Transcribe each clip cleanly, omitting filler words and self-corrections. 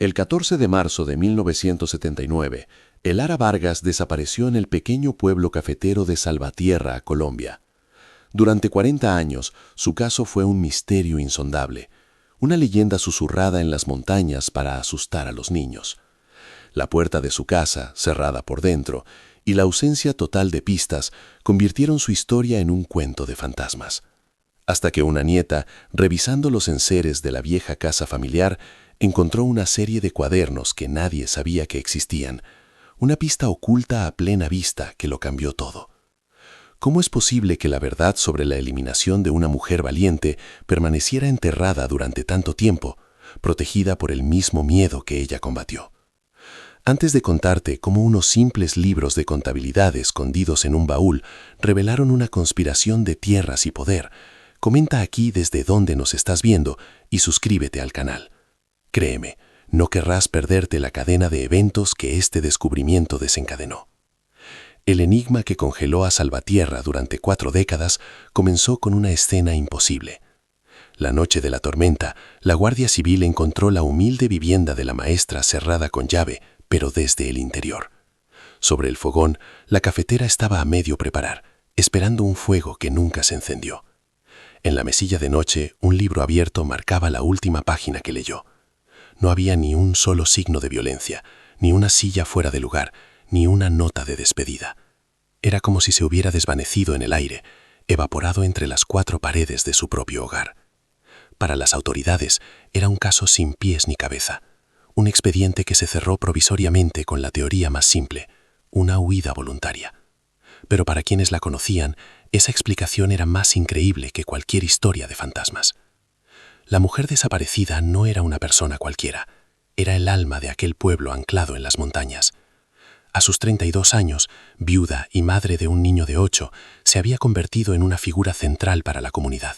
El 14 de marzo de 1979, Elara Vargas desapareció en el pequeño pueblo cafetero de Salvatierra, Colombia. Durante 40 años, su caso fue un misterio insondable, una leyenda susurrada en las montañas para asustar a los niños. La puerta de su casa, cerrada por dentro, y la ausencia total de pistas convirtieron su historia en un cuento de fantasmas. Hasta que una nieta, revisando los enseres de la vieja casa familiar, encontró una serie de cuadernos que nadie sabía que existían, una pista oculta a plena vista que lo cambió todo. ¿Cómo es posible que la verdad sobre la eliminación de una mujer valiente permaneciera enterrada durante tanto tiempo, protegida por el mismo miedo que ella combatió? Antes de contarte cómo unos simples libros de contabilidad escondidos en un baúl revelaron una conspiración de tierras y poder, comenta aquí desde dónde nos estás viendo y suscríbete al canal. Créeme, no querrás perderte la cadena de eventos que este descubrimiento desencadenó. El enigma que congeló a Salvatierra durante 4 décadas comenzó con una escena imposible. La noche de la tormenta, la Guardia Civil encontró la humilde vivienda de la maestra cerrada con llave, pero desde el interior. Sobre el fogón, la cafetera estaba a medio preparar, esperando un fuego que nunca se encendió. En la mesilla de noche, un libro abierto marcaba la última página que leyó. No había ni un solo signo de violencia, ni una silla fuera de lugar, ni una nota de despedida. Era como si se hubiera desvanecido en el aire, evaporado entre las 4 paredes de su propio hogar. Para las autoridades, era un caso sin pies ni cabeza, un expediente que se cerró provisoriamente con la teoría más simple, una huida voluntaria. Pero para quienes la conocían, esa explicación era más increíble que cualquier historia de fantasmas. La mujer desaparecida no era una persona cualquiera, era el alma de aquel pueblo anclado en las montañas. A sus 32 años, viuda y madre de un niño de 8, se había convertido en una figura central para la comunidad.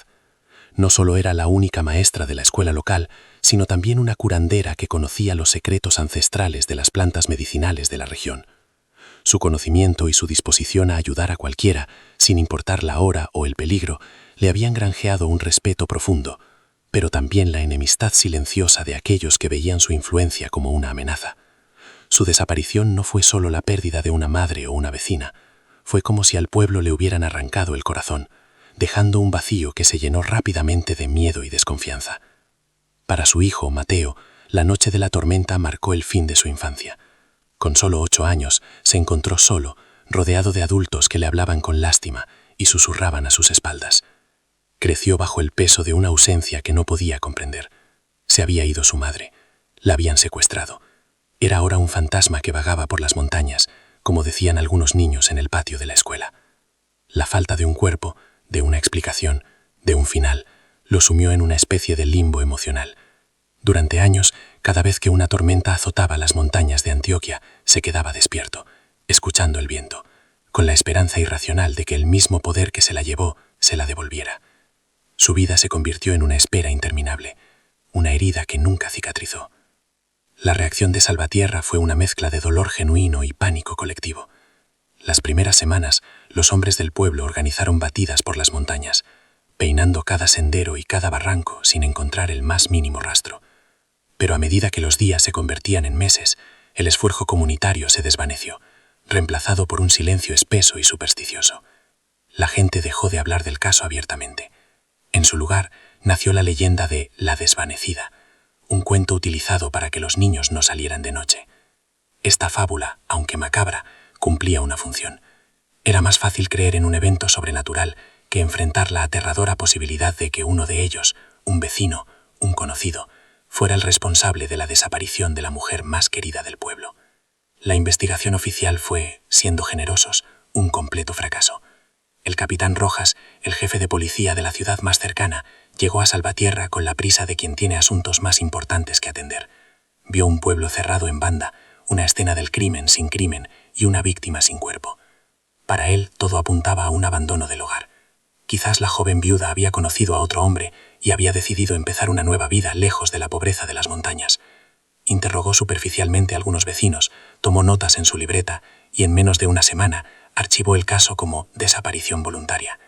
No solo era la única maestra de la escuela local, sino también una curandera que conocía los secretos ancestrales de las plantas medicinales de la región. Su conocimiento y su disposición a ayudar a cualquiera, sin importar la hora o el peligro, le habían granjeado un respeto profundo, pero también la enemistad silenciosa de aquellos que veían su influencia como una amenaza. Su desaparición no fue solo la pérdida de una madre o una vecina, fue como si al pueblo le hubieran arrancado el corazón, dejando un vacío que se llenó rápidamente de miedo y desconfianza. Para su hijo, Mateo, la noche de la tormenta marcó el fin de su infancia. Con solo 8 años, se encontró solo, rodeado de adultos que le hablaban con lástima y susurraban a sus espaldas. Creció bajo el peso de una ausencia que no podía comprender. Se había ido su madre, la habían secuestrado. Era ahora un fantasma que vagaba por las montañas, como decían algunos niños en el patio de la escuela. La falta de un cuerpo, de una explicación, de un final, lo sumió en una especie de limbo emocional. Durante años, cada vez que una tormenta azotaba las montañas de Antioquia, se quedaba despierto, escuchando el viento, con la esperanza irracional de que el mismo poder que se la llevó se la devolviera. Su vida se convirtió en una espera interminable, una herida que nunca cicatrizó. La reacción de Salvatierra fue una mezcla de dolor genuino y pánico colectivo. Las primeras semanas, los hombres del pueblo organizaron batidas por las montañas, peinando cada sendero y cada barranco sin encontrar el más mínimo rastro. Pero a medida que los días se convertían en meses, el esfuerzo comunitario se desvaneció, reemplazado por un silencio espeso y supersticioso. La gente dejó de hablar del caso abiertamente. En su lugar, nació la leyenda de la desvanecida, un cuento utilizado para que los niños no salieran de noche. Esta fábula, aunque macabra, cumplía una función. Era más fácil creer en un evento sobrenatural que enfrentar la aterradora posibilidad de que uno de ellos, un vecino, un conocido, fuera el responsable de la desaparición de la mujer más querida del pueblo. La investigación oficial fue, siendo generosos, un completo fracaso. El capitán Rojas, el jefe de policía de la ciudad más cercana, llegó a Salvatierra con la prisa de quien tiene asuntos más importantes que atender. Vio un pueblo cerrado en banda, una escena del crimen sin crimen y una víctima sin cuerpo. Para él, todo apuntaba a un abandono del hogar. Quizás la joven viuda había conocido a otro hombre y había decidido empezar una nueva vida lejos de la pobreza de las montañas. Interrogó superficialmente a algunos vecinos, tomó notas en su libreta y en menos de una semana archivó el caso como desaparición voluntaria.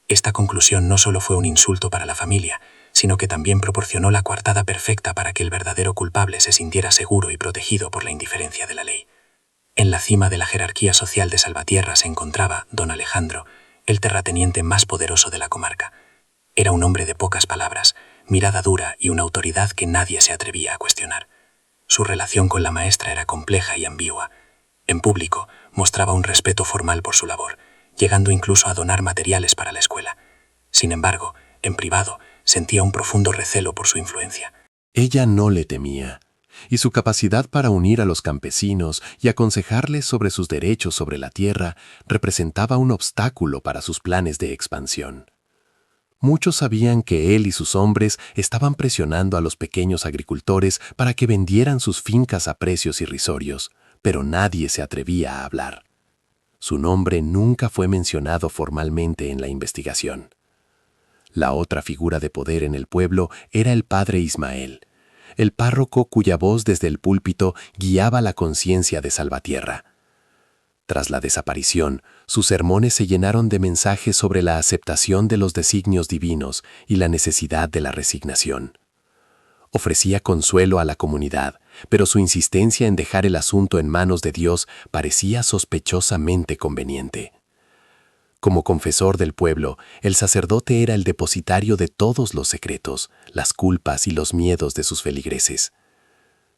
Esta conclusión no solo fue un insulto para la familia, sino que también proporcionó la coartada perfecta para que el verdadero culpable se sintiera seguro y protegido por la indiferencia de la ley. En la cima de la jerarquía social de Salvatierra se encontraba don Alejandro, el terrateniente más poderoso de la comarca. Era un hombre de pocas palabras, mirada dura y una autoridad que nadie se atrevía a cuestionar. Su relación con la maestra era compleja y ambigua. En público mostraba un respeto formal por su labor, llegando incluso a donar materiales para la escuela. Sin embargo, en privado, sentía un profundo recelo por su influencia. Ella no le temía, y su capacidad para unir a los campesinos y aconsejarles sobre sus derechos sobre la tierra representaba un obstáculo para sus planes de expansión. Muchos sabían que él y sus hombres estaban presionando a los pequeños agricultores para que vendieran sus fincas a precios irrisorios, pero nadie se atrevía a hablar. Su nombre nunca fue mencionado formalmente en la investigación. La otra figura de poder en el pueblo era el padre Ismael, el párroco cuya voz desde el púlpito guiaba la conciencia de Salvatierra. Tras la desaparición, sus sermones se llenaron de mensajes sobre la aceptación de los designios divinos y la necesidad de la resignación. Ofrecía consuelo a la comunidad, pero su insistencia en dejar el asunto en manos de Dios parecía sospechosamente conveniente. Como confesor del pueblo, el sacerdote era el depositario de todos los secretos, las culpas y los miedos de sus feligreses.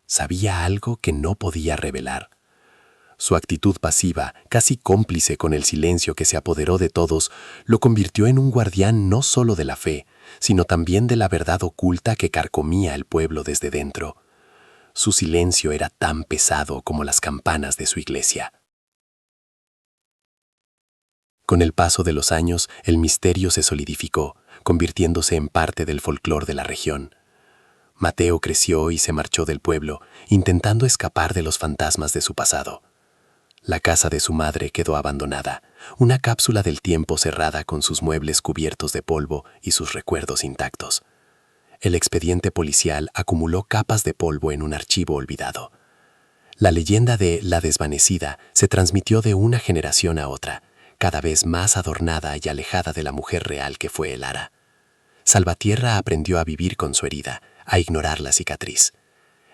Sabía algo que no podía revelar. Su actitud pasiva, casi cómplice con el silencio que se apoderó de todos, lo convirtió en un guardián no solo de la fe, sino también de la verdad oculta que carcomía el pueblo desde dentro. Su silencio era tan pesado como las campanas de su iglesia. Con el paso de los años, el misterio se solidificó, convirtiéndose en parte del folclore de la región. Mateo creció y se marchó del pueblo, intentando escapar de los fantasmas de su pasado. La casa de su madre quedó abandonada, una cápsula del tiempo cerrada con sus muebles cubiertos de polvo y sus recuerdos intactos. El expediente policial acumuló capas de polvo en un archivo olvidado. La leyenda de la desvanecida se transmitió de una generación a otra, cada vez más adornada y alejada de la mujer real que fue Elara. Salvatierra aprendió a vivir con su herida, a ignorar la cicatriz.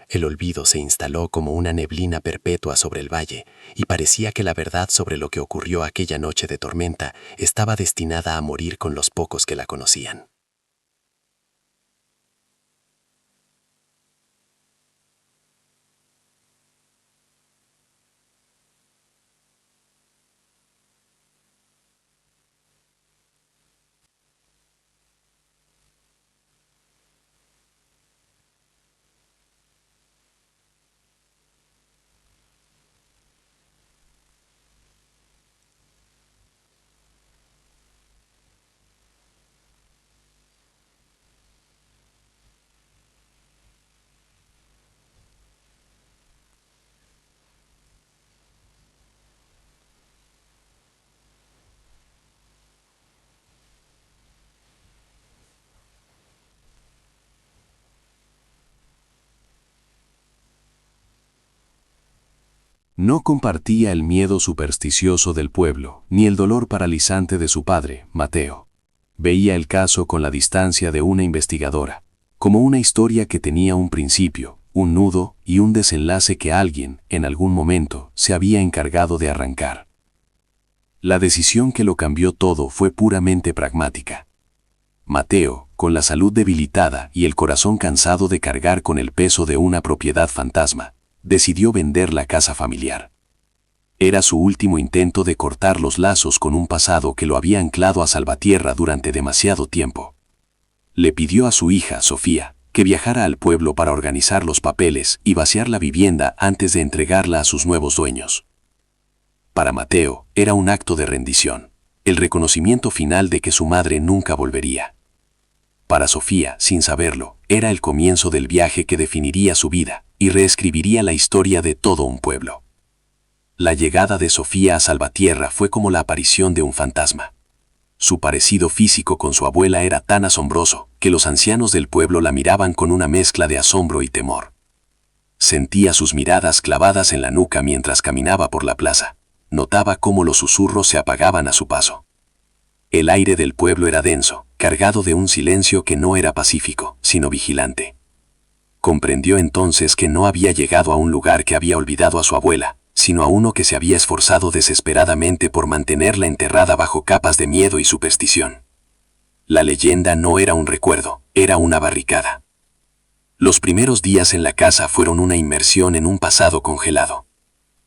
El olvido se instaló como una neblina perpetua sobre el valle, y parecía que la verdad sobre lo que ocurrió aquella noche de tormenta estaba destinada a morir con los pocos que la conocían. No compartía el miedo supersticioso del pueblo, ni el dolor paralizante de su padre, Mateo. Veía el caso con la distancia de una investigadora, como una historia que tenía un principio, un nudo y un desenlace que alguien, en algún momento, se había encargado de arrancar. La decisión que lo cambió todo fue puramente pragmática. Mateo, con la salud debilitada y el corazón cansado de cargar con el peso de una propiedad fantasma, decidió vender la casa familiar. Era su último intento de cortar los lazos con un pasado que lo había anclado a Salvatierra durante demasiado tiempo. Le pidió a su hija, Sofía, que viajara al pueblo para organizar los papeles y vaciar la vivienda antes de entregarla a sus nuevos dueños. Para Mateo, era un acto de rendición, el reconocimiento final de que su madre nunca volvería. Para Sofía, sin saberlo, era el comienzo del viaje que definiría su vida y reescribiría la historia de todo un pueblo. La llegada de Sofía a Salvatierra fue como la aparición de un fantasma. Su parecido físico con su abuela era tan asombroso que los ancianos del pueblo la miraban con una mezcla de asombro y temor. Sentía sus miradas clavadas en la nuca mientras caminaba por la plaza. Notaba cómo los susurros se apagaban a su paso. El aire del pueblo era denso, cargado de un silencio que no era pacífico, sino vigilante. Comprendió entonces que no había llegado a un lugar que había olvidado a su abuela, sino a uno que se había esforzado desesperadamente por mantenerla enterrada bajo capas de miedo y superstición. La leyenda no era un recuerdo, era una barricada. Los primeros días en la casa fueron una inmersión en un pasado congelado.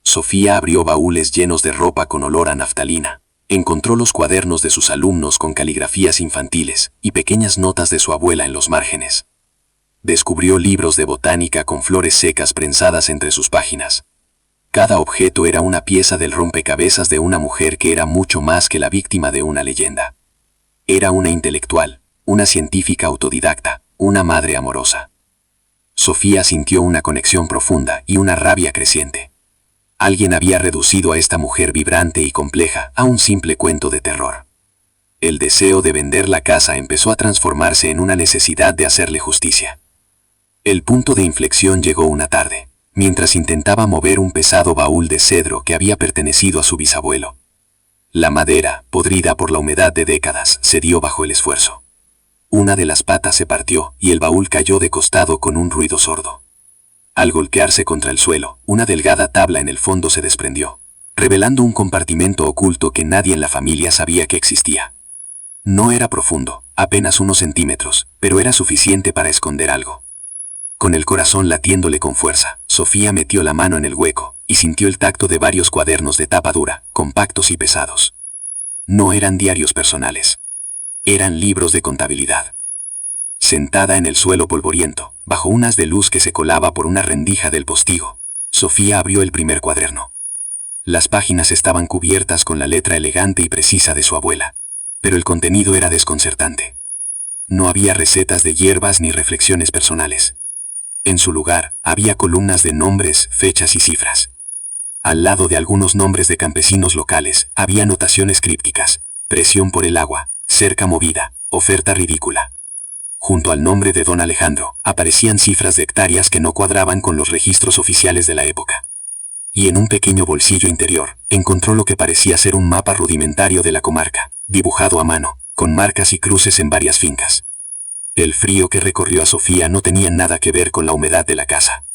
Sofía abrió baúles llenos de ropa con olor a naftalina. Encontró los cuadernos de sus alumnos con caligrafías infantiles y pequeñas notas de su abuela en los márgenes. Descubrió libros de botánica con flores secas prensadas entre sus páginas. Cada objeto era una pieza del rompecabezas de una mujer que era mucho más que la víctima de una leyenda. Era una intelectual, una científica autodidacta, una madre amorosa. Sofía sintió una conexión profunda y una rabia creciente. Alguien había reducido a esta mujer vibrante y compleja a un simple cuento de terror. El deseo de vender la casa empezó a transformarse en una necesidad de hacerle justicia. El punto de inflexión llegó una tarde, mientras intentaba mover un pesado baúl de cedro que había pertenecido a su bisabuelo. La madera, podrida por la humedad de décadas, cedió bajo el esfuerzo. Una de las patas se partió y el baúl cayó de costado con un ruido sordo. Al golpearse contra el suelo, una delgada tabla en el fondo se desprendió, revelando un compartimento oculto que nadie en la familia sabía que existía. No era profundo, apenas unos centímetros, pero era suficiente para esconder algo. Con el corazón latiéndole con fuerza, Sofía metió la mano en el hueco y sintió el tacto de varios cuadernos de tapa dura, compactos y pesados. No eran diarios personales. Eran libros de contabilidad. Sentada en el suelo polvoriento, bajo un haz de luz que se colaba por una rendija del postigo, Sofía abrió el primer cuaderno. Las páginas estaban cubiertas con la letra elegante y precisa de su abuela, pero el contenido era desconcertante. No había recetas de hierbas ni reflexiones personales. En su lugar, había columnas de nombres, fechas y cifras. Al lado de algunos nombres de campesinos locales, había anotaciones crípticas: presión por el agua, cerca movida, oferta ridícula. Junto al nombre de don Alejandro, aparecían cifras de hectáreas que no cuadraban con los registros oficiales de la época. Y en un pequeño bolsillo interior, encontró lo que parecía ser un mapa rudimentario de la comarca, dibujado a mano, con marcas y cruces en varias fincas. El frío que recorrió a Sofía no tenía nada que ver con la humedad de la casa.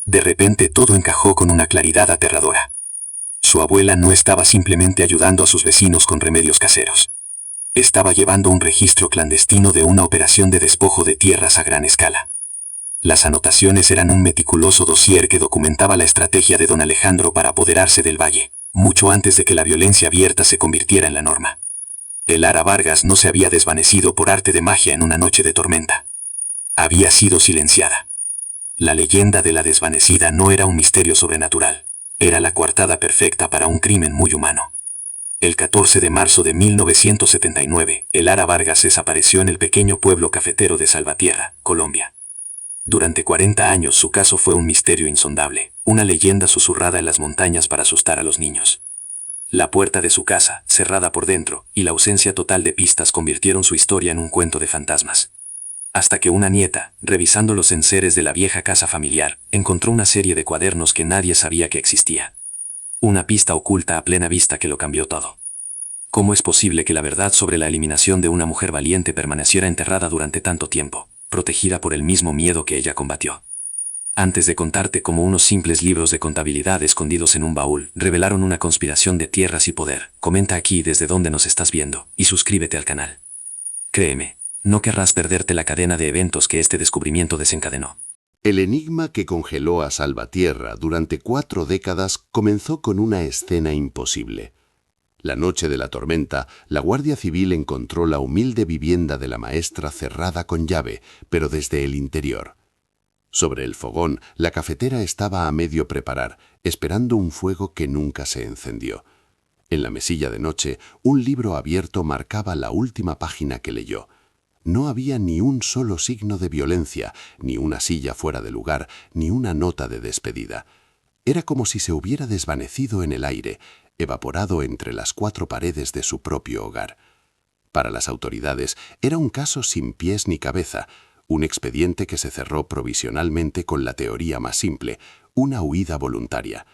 De repente todo encajó con una claridad aterradora. Su abuela no estaba simplemente ayudando a sus vecinos con remedios caseros. Estaba llevando un registro clandestino de una operación de despojo de tierras a gran escala. Las anotaciones eran un meticuloso dossier que documentaba la estrategia de don Alejandro para apoderarse del valle, mucho antes de que la violencia abierta se convirtiera en la norma. El Ara Vargas no se había desvanecido por arte de magia en una noche de tormenta. Había sido silenciada. La leyenda de la desvanecida no era un misterio sobrenatural, era la coartada perfecta para un crimen muy humano. El 14 de marzo de 1979, el Ara Vargas desapareció en el pequeño pueblo cafetero de Salvatierra, Colombia. Durante 40 años su caso fue un misterio insondable, una leyenda susurrada en las montañas para asustar a los niños. La puerta de su casa, cerrada por dentro, y la ausencia total de pistas convirtieron su historia en un cuento de fantasmas. Hasta que una nieta, revisando los enseres de la vieja casa familiar, encontró una serie de cuadernos que nadie sabía que existía. Una pista oculta a plena vista que lo cambió todo. ¿Cómo es posible que la verdad sobre la eliminación de una mujer valiente permaneciera enterrada durante tanto tiempo, protegida por el mismo miedo que ella combatió? Antes de contarte cómo unos simples libros de contabilidad escondidos en un baúl revelaron una conspiración de tierras y poder, comenta aquí desde dónde nos estás viendo y suscríbete al canal. Créeme, no querrás perderte la cadena de eventos que este descubrimiento desencadenó. El enigma que congeló a Salvatierra durante 4 décadas comenzó con una escena imposible. La noche de la tormenta, la Guardia Civil encontró la humilde vivienda de la maestra cerrada con llave, pero desde el interior. Sobre el fogón, la cafetera estaba a medio preparar, esperando un fuego que nunca se encendió. En la mesilla de noche, un libro abierto marcaba la última página que leyó. No había ni un solo signo de violencia, ni una silla fuera de lugar, ni una nota de despedida. Era como si se hubiera desvanecido en el aire, evaporado entre las 4 paredes de su propio hogar. Para las autoridades, era un caso sin pies ni cabeza, un expediente que se cerró provisionalmente con la teoría más simple, una huida voluntaria.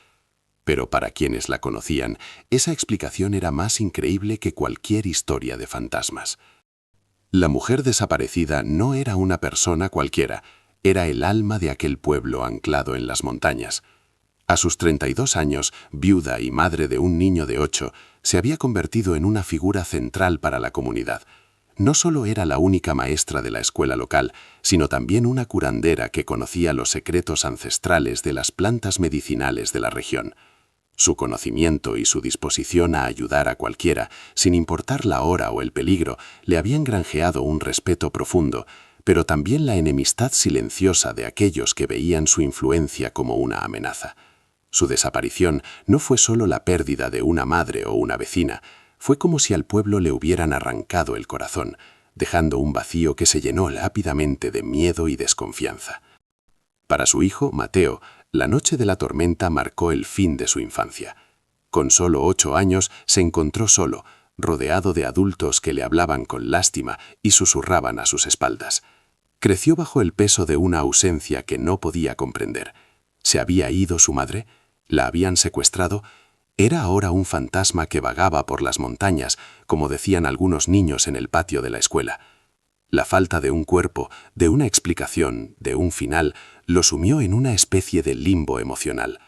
Pero para quienes la conocían, esa explicación era más increíble que cualquier historia de fantasmas. La mujer desaparecida no era una persona cualquiera, era el alma de aquel pueblo anclado en las montañas. A sus 32 años, viuda y madre de un niño de 8, se había convertido en una figura central para la comunidad. No solo era la única maestra de la escuela local, sino también una curandera que conocía los secretos ancestrales de las plantas medicinales de la región. Su conocimiento y su disposición a ayudar a cualquiera, sin importar la hora o el peligro, le habían granjeado un respeto profundo, pero también la enemistad silenciosa de aquellos que veían su influencia como una amenaza. Su desaparición no fue solo la pérdida de una madre o una vecina, fue como si al pueblo le hubieran arrancado el corazón, dejando un vacío que se llenó rápidamente de miedo y desconfianza. Para su hijo, Mateo, la noche de la tormenta marcó el fin de su infancia. Con solo 8 años se encontró solo, rodeado de adultos que le hablaban con lástima y susurraban a sus espaldas. Creció bajo el peso de una ausencia que no podía comprender. ¿Se había ido su madre? ¿La habían secuestrado? ¿Era ahora un fantasma que vagaba por las montañas, como decían algunos niños en el patio de la escuela? La falta de un cuerpo, de una explicación, de un final, lo sumió en una especie de limbo emocional.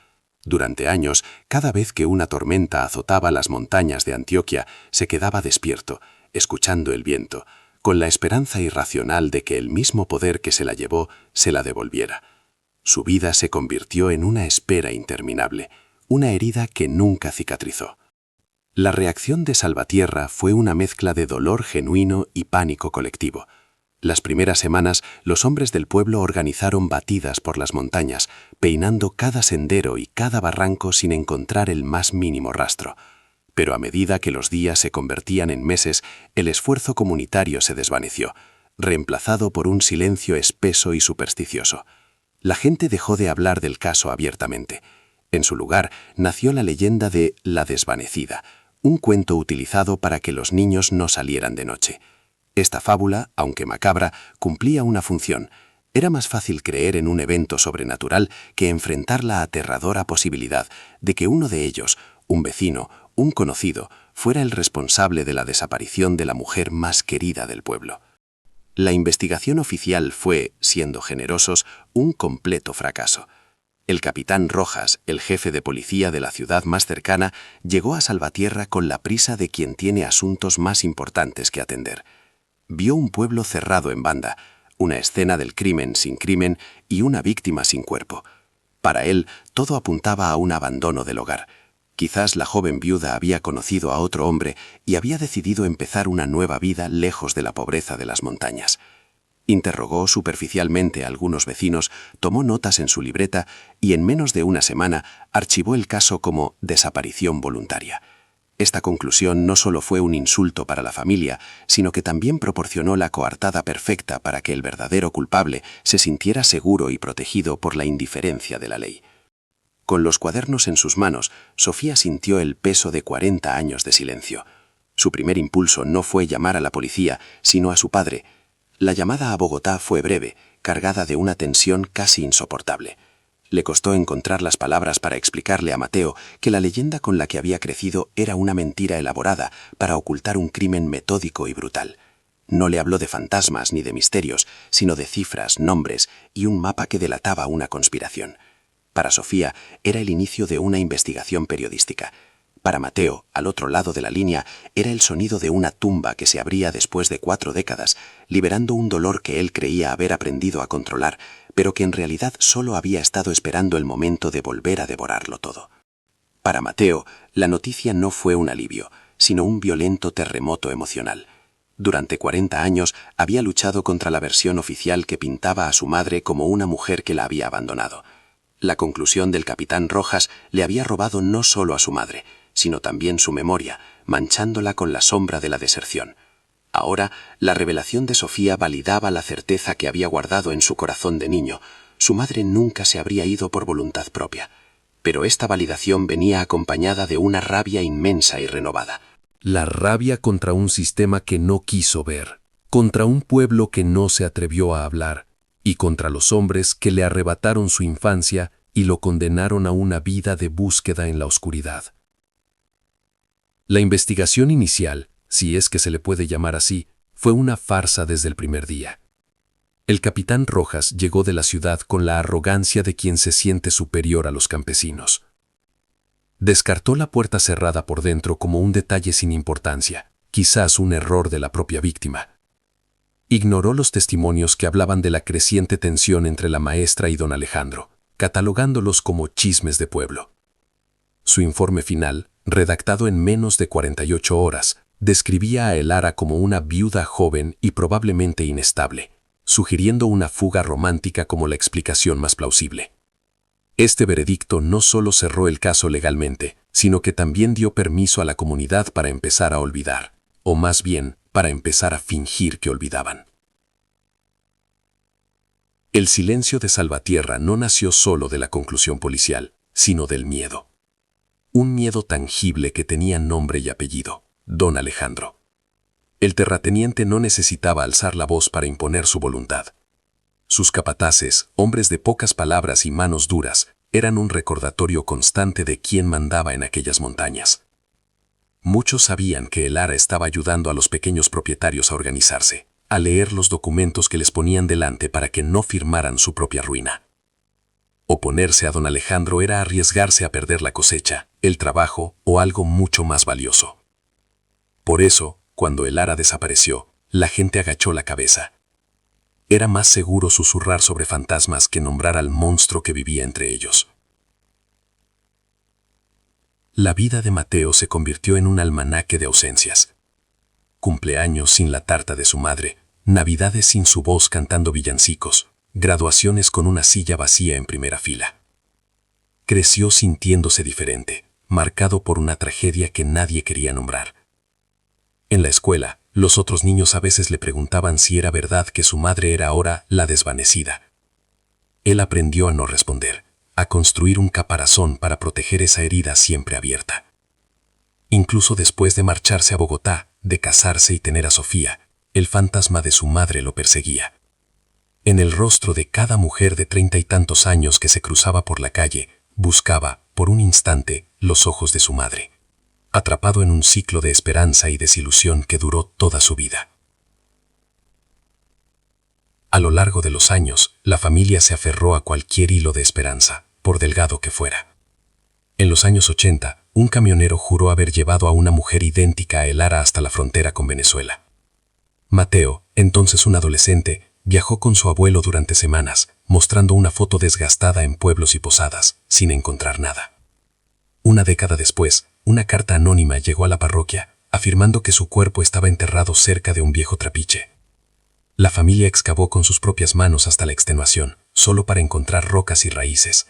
Durante años, cada vez que una tormenta azotaba las montañas de Antioquia, se quedaba despierto, escuchando el viento, con la esperanza irracional de que el mismo poder que se la llevó se la devolviera. Su vida se convirtió en una espera interminable, una herida que nunca cicatrizó. La reacción de Salvatierra fue una mezcla de dolor genuino y pánico colectivo. Las primeras semanas, los hombres del pueblo organizaron batidas por las montañas, peinando cada sendero y cada barranco sin encontrar el más mínimo rastro. Pero a medida que los días se convertían en meses, el esfuerzo comunitario se desvaneció, reemplazado por un silencio espeso y supersticioso. La gente dejó de hablar del caso abiertamente. En su lugar, nació la leyenda de la desvanecida, un cuento utilizado para que los niños no salieran de noche. Esta fábula, aunque macabra, cumplía una función. Era más fácil creer en un evento sobrenatural que enfrentar la aterradora posibilidad de que uno de ellos, un vecino, un conocido, fuera el responsable de la desaparición de la mujer más querida del pueblo. La investigación oficial fue, siendo generosos, un completo fracaso. El capitán Rojas, el jefe de policía de la ciudad más cercana, llegó a Salvatierra con la prisa de quien tiene asuntos más importantes que atender. Vio un pueblo cerrado en banda, una escena del crimen sin crimen y una víctima sin cuerpo. Para él, todo apuntaba a un abandono del hogar. Quizás la joven viuda había conocido a otro hombre y había decidido empezar una nueva vida lejos de la pobreza de las montañas. Interrogó superficialmente a algunos vecinos, tomó notas en su libreta y en menos de una semana archivó el caso como desaparición voluntaria. Esta conclusión no solo fue un insulto para la familia, sino que también proporcionó la coartada perfecta para que el verdadero culpable se sintiera seguro y protegido por la indiferencia de la ley. Con los cuadernos en sus manos, Sofía sintió el peso de 40 años de silencio. Su primer impulso no fue llamar a la policía, sino a su padre. La llamada a Bogotá fue breve, cargada de una tensión casi insoportable. Le costó encontrar las palabras para explicarle a Mateo que la leyenda con la que había crecido era una mentira elaborada para ocultar un crimen metódico y brutal. No le habló de fantasmas ni de misterios, sino de cifras, nombres y un mapa que delataba una conspiración. Para Sofía era el inicio de una investigación periodística. Para Mateo, al otro lado de la línea, era el sonido de una tumba que se abría después de 4 décadas, liberando un dolor que él creía haber aprendido a controlar, pero que en realidad solo había estado esperando el momento de volver a devorarlo todo. Para Mateo, la noticia no fue un alivio, sino un violento terremoto emocional. Durante 40 años había luchado contra la versión oficial que pintaba a su madre como una mujer que la había abandonado. La conclusión del capitán Rojas le había robado no solo a su madre, sino también su memoria, manchándola con la sombra de la deserción. Ahora, la revelación de Sofía validaba la certeza que había guardado en su corazón de niño. Su madre nunca se habría ido por voluntad propia. Pero esta validación venía acompañada de una rabia inmensa y renovada. La rabia contra un sistema que no quiso ver, contra un pueblo que no se atrevió a hablar, y contra los hombres que le arrebataron su infancia y lo condenaron a una vida de búsqueda en la oscuridad. La investigación inicial, si es que se le puede llamar así, fue una farsa desde el primer día. El capitán Rojas llegó de la ciudad con la arrogancia de quien se siente superior a los campesinos. Descartó la puerta cerrada por dentro como un detalle sin importancia, quizás un error de la propia víctima. Ignoró los testimonios que hablaban de la creciente tensión entre la maestra y don Alejandro, catalogándolos como chismes de pueblo. Su informe final, redactado en menos de 48 horas, describía a Elara como una viuda joven y probablemente inestable, sugiriendo una fuga romántica como la explicación más plausible. Este veredicto no solo cerró el caso legalmente, sino que también dio permiso a la comunidad para empezar a olvidar, o más bien, para empezar a fingir que olvidaban. El silencio de Salvatierra no nació solo de la conclusión policial, sino del miedo. Un miedo tangible que tenía nombre y apellido, don Alejandro. El terrateniente no necesitaba alzar la voz para imponer su voluntad. Sus capataces, hombres de pocas palabras y manos duras, eran un recordatorio constante de quién mandaba en aquellas montañas. Muchos sabían que Elara estaba ayudando a los pequeños propietarios a organizarse, a leer los documentos que les ponían delante para que no firmaran su propia ruina. Oponerse a don Alejandro era arriesgarse a perder la cosecha, el trabajo o algo mucho más valioso. Por eso, cuando Elara desapareció, la gente agachó la cabeza. Era más seguro susurrar sobre fantasmas que nombrar al monstruo que vivía entre ellos. La vida de Mateo se convirtió en un almanaque de ausencias. Cumpleaños sin la tarta de su madre, navidades sin su voz cantando villancicos, graduaciones con una silla vacía en primera fila. Creció sintiéndose diferente, marcado por una tragedia que nadie quería nombrar. En la escuela, los otros niños a veces le preguntaban si era verdad que su madre era ahora la desvanecida. Él aprendió a no responder, a construir un caparazón para proteger esa herida siempre abierta. Incluso después de marcharse a Bogotá, de casarse y tener a Sofía, el fantasma de su madre lo perseguía. En el rostro de cada mujer de 30 y tantos años que se cruzaba por la calle, buscaba, por un instante, los ojos de su madre, atrapado en un ciclo de esperanza y desilusión que duró toda su vida. A lo largo de los años, la familia se aferró a cualquier hilo de esperanza, por delgado que fuera. En los años 80, un camionero juró haber llevado a una mujer idéntica a Elara hasta la frontera con Venezuela. Mateo, entonces un adolescente, viajó con su abuelo durante semanas, mostrando una foto desgastada en pueblos y posadas, sin encontrar nada. Una década después, una carta anónima llegó a la parroquia, afirmando que su cuerpo estaba enterrado cerca de un viejo trapiche. La familia excavó con sus propias manos hasta la extenuación, solo para encontrar rocas y raíces.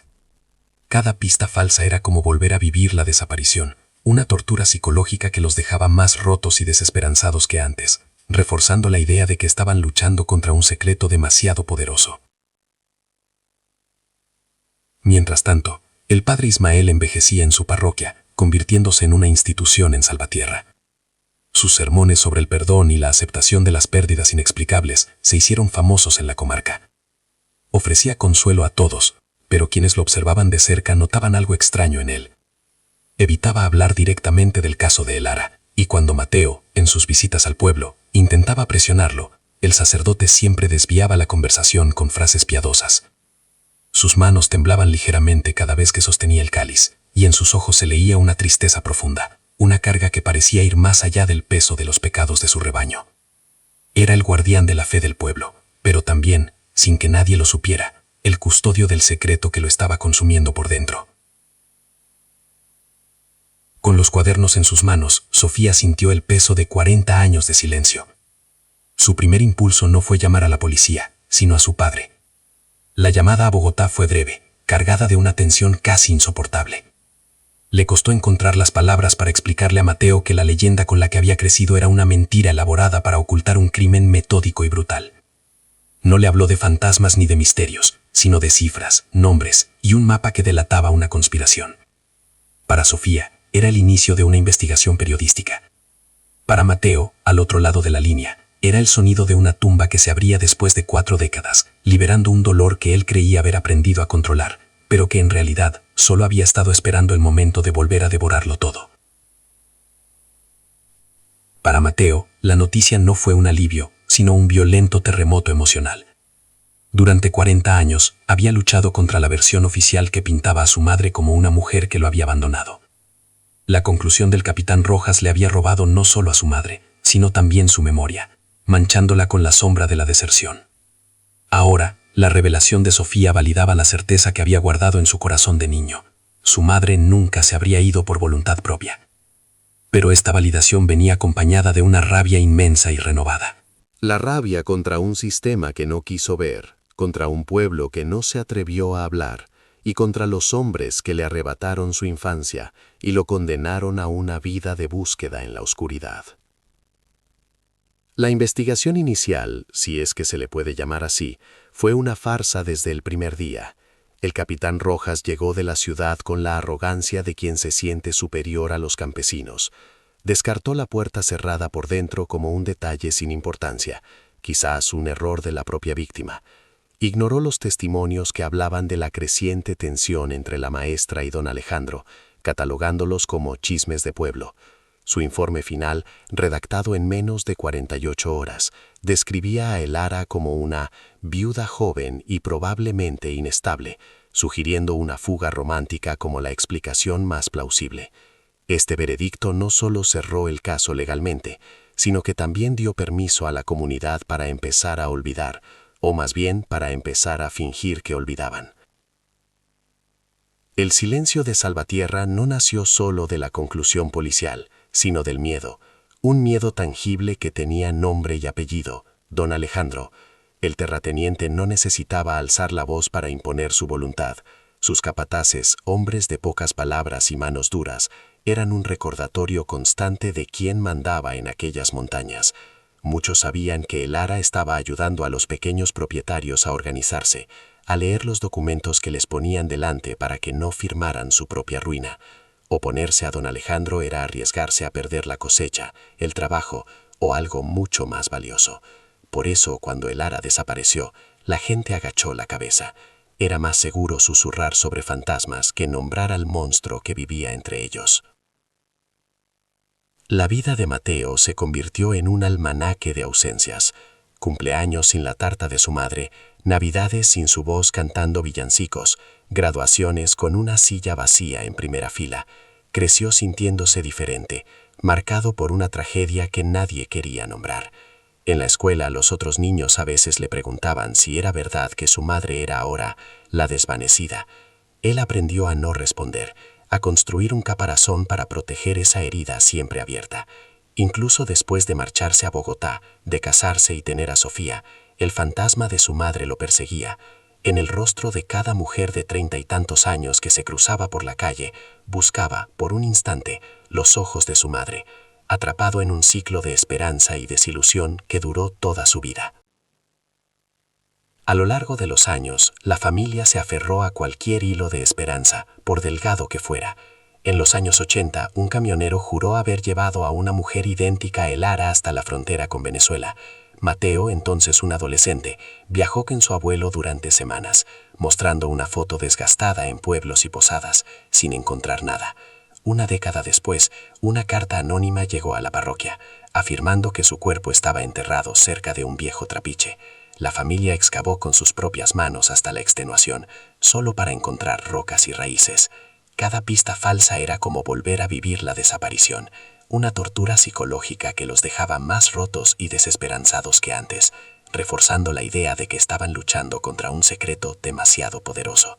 Cada pista falsa era como volver a vivir la desaparición, una tortura psicológica que los dejaba más rotos y desesperanzados que antes, reforzando la idea de que estaban luchando contra un secreto demasiado poderoso. Mientras tanto, el padre Ismael envejecía en su parroquia, convirtiéndose en una institución en Salvatierra. Sus sermones sobre el perdón y la aceptación de las pérdidas inexplicables se hicieron famosos en la comarca. Ofrecía consuelo a todos, pero quienes lo observaban de cerca notaban algo extraño en él. Evitaba hablar directamente del caso de Elara, y cuando Mateo, en sus visitas al pueblo, intentaba presionarlo, el sacerdote siempre desviaba la conversación con frases piadosas. Sus manos temblaban ligeramente cada vez que sostenía el cáliz, y en sus ojos se leía una tristeza profunda, una carga que parecía ir más allá del peso de los pecados de su rebaño. Era el guardián de la fe del pueblo, pero también, sin que nadie lo supiera, el custodio del secreto que lo estaba consumiendo por dentro. Con los cuadernos en sus manos, Sofía sintió el peso de 40 años de silencio. Su primer impulso no fue llamar a la policía, sino a su padre. La llamada a Bogotá fue breve, cargada de una tensión casi insoportable. Le costó encontrar las palabras para explicarle a Mateo que la leyenda con la que había crecido era una mentira elaborada para ocultar un crimen metódico y brutal. No le habló de fantasmas ni de misterios, sino de cifras, nombres y un mapa que delataba una conspiración. Para Sofía, era el inicio de una investigación periodística. Para Mateo, al otro lado de la línea, era el sonido de una tumba que se abría después de 4 décadas, liberando un dolor que él creía haber aprendido a controlar, pero que en realidad solo había estado esperando el momento de volver a devorarlo todo. Para Mateo, la noticia no fue un alivio, sino un violento terremoto emocional. Durante 40 años, había luchado contra la versión oficial que pintaba a su madre como una mujer que lo había abandonado. La conclusión del capitán Rojas le había robado no solo a su madre, sino también su memoria, manchándola con la sombra de la deserción. Ahora, la revelación de Sofía validaba la certeza que había guardado en su corazón de niño. Su madre nunca se habría ido por voluntad propia. Pero esta validación venía acompañada de una rabia inmensa y renovada. La rabia contra un sistema que no quiso ver, contra un pueblo que no se atrevió a hablar, y contra los hombres que le arrebataron su infancia y lo condenaron a una vida de búsqueda en la oscuridad. La investigación inicial, si es que se le puede llamar así, fue una farsa desde el primer día. El capitán Rojas llegó de la ciudad con la arrogancia de quien se siente superior a los campesinos. Descartó la puerta cerrada por dentro como un detalle sin importancia, quizás un error de la propia víctima. Ignoró los testimonios que hablaban de la creciente tensión entre la maestra y don Alejandro, catalogándolos como chismes de pueblo. Su informe final, redactado en menos de 48 horas, describía a Elara como una viuda joven y probablemente inestable, sugiriendo una fuga romántica como la explicación más plausible. Este veredicto no solo cerró el caso legalmente, sino que también dio permiso a la comunidad para empezar a olvidar, o más bien para empezar a fingir que olvidaban. El silencio de Salvatierra no nació solo de la conclusión policial, sino del miedo, un miedo tangible que tenía nombre y apellido, don Alejandro. El terrateniente no necesitaba alzar la voz para imponer su voluntad. Sus capataces, hombres de pocas palabras y manos duras, eran un recordatorio constante de quién mandaba en aquellas montañas. Muchos sabían que Elara estaba ayudando a los pequeños propietarios a organizarse, a leer los documentos que les ponían delante para que no firmaran su propia ruina. Oponerse a don Alejandro era arriesgarse a perder la cosecha, el trabajo o algo mucho más valioso. Por eso, cuando Elara desapareció, la gente agachó la cabeza. Era más seguro susurrar sobre fantasmas que nombrar al monstruo que vivía entre ellos. La vida de Mateo se convirtió en un almanaque de ausencias. Cumpleaños sin la tarta de su madre, navidades sin su voz cantando villancicos, graduaciones con una silla vacía en primera fila. Creció sintiéndose diferente, marcado por una tragedia que nadie quería nombrar. En la escuela los otros niños a veces le preguntaban si era verdad que su madre era ahora la desvanecida. Él aprendió a no responder, a construir un caparazón para proteger esa herida siempre abierta. Incluso después de marcharse a Bogotá, de casarse y tener a Sofía, el fantasma de su madre lo perseguía. En el rostro de cada mujer de 30 y tantos años que se cruzaba por la calle, buscaba, por un instante, los ojos de su madre, atrapado en un ciclo de esperanza y desilusión que duró toda su vida. A lo largo de los años, la familia se aferró a cualquier hilo de esperanza, por delgado que fuera. En los años 80, un camionero juró haber llevado a una mujer idéntica a Elara hasta la frontera con Venezuela. Mateo, entonces un adolescente, viajó con su abuelo durante semanas, mostrando una foto desgastada en pueblos y posadas, sin encontrar nada. Una década después, una carta anónima llegó a la parroquia, afirmando que su cuerpo estaba enterrado cerca de un viejo trapiche. La familia excavó con sus propias manos hasta la extenuación, solo para encontrar rocas y raíces. Cada pista falsa era como volver a vivir la desaparición, una tortura psicológica que los dejaba más rotos y desesperanzados que antes, reforzando la idea de que estaban luchando contra un secreto demasiado poderoso.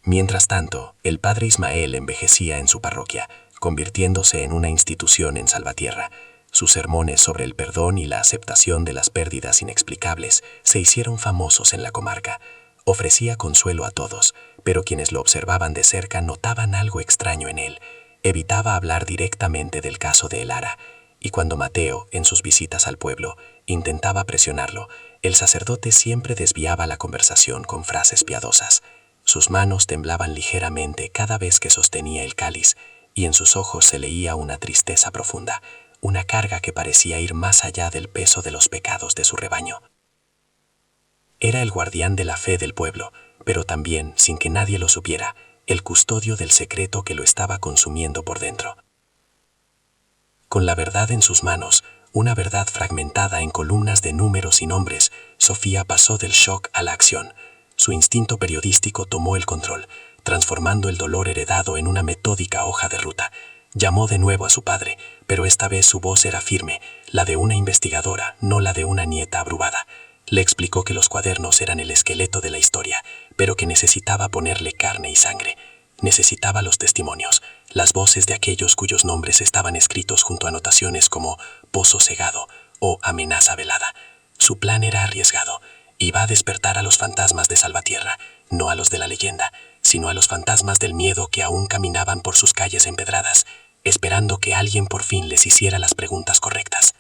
Mientras tanto, el padre Ismael envejecía en su parroquia, convirtiéndose en una institución en Salvatierra. Sus sermones sobre el perdón y la aceptación de las pérdidas inexplicables se hicieron famosos en la comarca. Ofrecía consuelo a todos, pero quienes lo observaban de cerca notaban algo extraño en él. Evitaba hablar directamente del caso de Elara, y cuando Mateo, en sus visitas al pueblo, intentaba presionarlo, el sacerdote siempre desviaba la conversación con frases piadosas. Sus manos temblaban ligeramente cada vez que sostenía el cáliz, y en sus ojos se leía una tristeza profunda, una carga que parecía ir más allá del peso de los pecados de su rebaño. Era el guardián de la fe del pueblo, pero también, sin que nadie lo supiera, el custodio del secreto que lo estaba consumiendo por dentro. Con la verdad en sus manos, una verdad fragmentada en columnas de números y nombres, Sofía pasó del shock a la acción. Su instinto periodístico tomó el control, transformando el dolor heredado en una metódica hoja de ruta. Llamó de nuevo a su padre, pero esta vez su voz era firme, la de una investigadora, no la de una nieta abrumada. Le explicó que los cuadernos eran el esqueleto de la historia, pero que necesitaba ponerle carne y sangre. Necesitaba los testimonios, las voces de aquellos cuyos nombres estaban escritos junto a anotaciones como pozo cegado o amenaza velada. Su plan era arriesgado. Iba a despertar a los fantasmas de Salvatierra, no a los de la leyenda, sino a los fantasmas del miedo que aún caminaban por sus calles empedradas, esperando que alguien por fin les hiciera las preguntas correctas.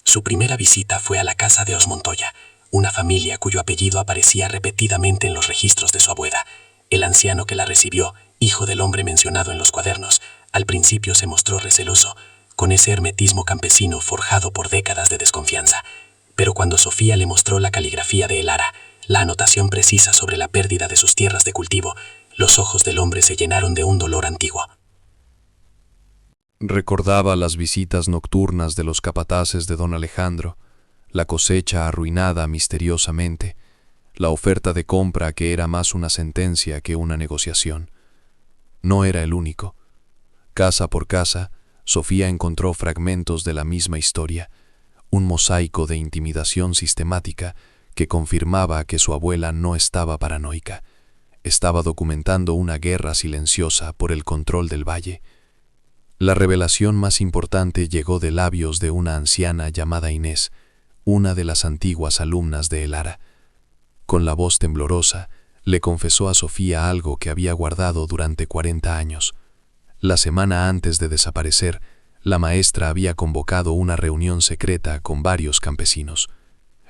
Su primera visita fue a la casa de Os Montoya, una familia cuyo apellido aparecía repetidamente en los registros de su abuela. El anciano que la recibió, hijo del hombre mencionado en los cuadernos, al principio se mostró receloso, con ese hermetismo campesino forjado por décadas de desconfianza. Pero cuando Sofía le mostró la caligrafía de Elara, la anotación precisa sobre la pérdida de sus tierras de cultivo, los ojos del hombre se llenaron de un dolor antiguo. Recordaba las visitas nocturnas de los capataces de don Alejandro, la cosecha arruinada misteriosamente, la oferta de compra que era más una sentencia que una negociación. No era el único. Casa por casa, Sofía encontró fragmentos de la misma historia, un mosaico de intimidación sistemática que confirmaba que su abuela no estaba paranoica. Estaba documentando una guerra silenciosa por el control del valle. La revelación más importante llegó de labios de una anciana llamada Inés, una de las antiguas alumnas de Elara. Con la voz temblorosa, le confesó a Sofía algo que había guardado durante 40 años. La semana antes de desaparecer, la maestra había convocado una reunión secreta con varios campesinos.